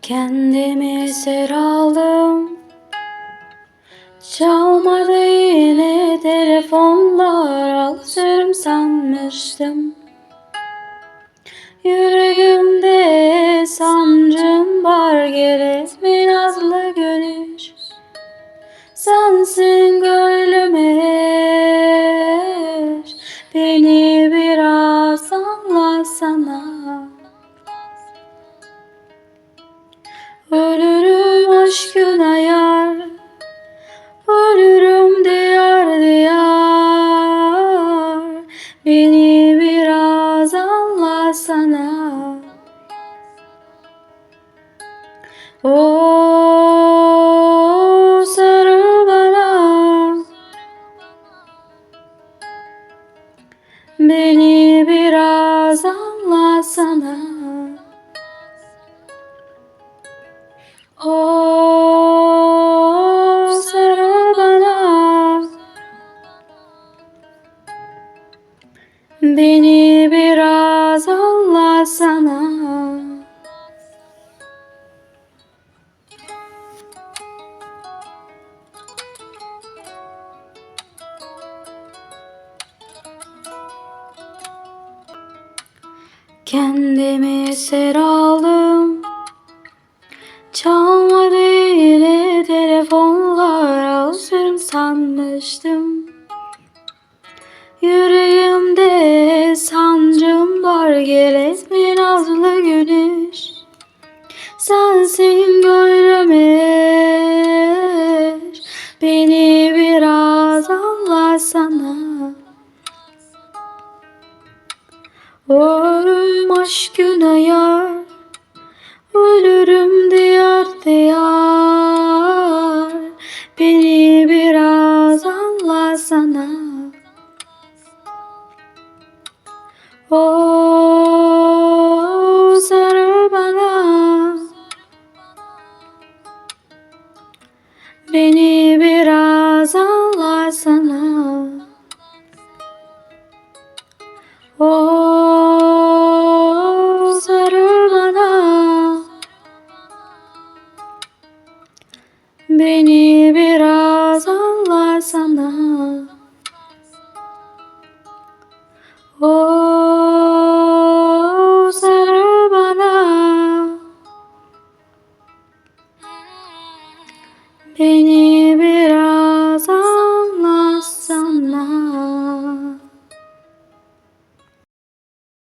Kendimi esir aldım. Çalmadı yine telefonlar, alışırım sanmıştım. Yüreğimde sancım var, gerekme nazlı gönül. Sensin gönlüm eş, beni biraz anlasana. Ölürüm aşkına yar, ölürüm diyar diyar. Beni biraz anlasana. O sarıl bana, beni biraz anlasana. O sarıl bana, beni biraz anlasana. Kendimi esir aldım. Çalmadı yine telefonlar, alışırım sanmıştım. Yüreğimde sancım var, gerekme nazlı güneş. Sensin gönlüm eş, beni biraz anlasana. Ölüm aşkına yar, ölürüm diyar diyar. Beni biraz anlasana.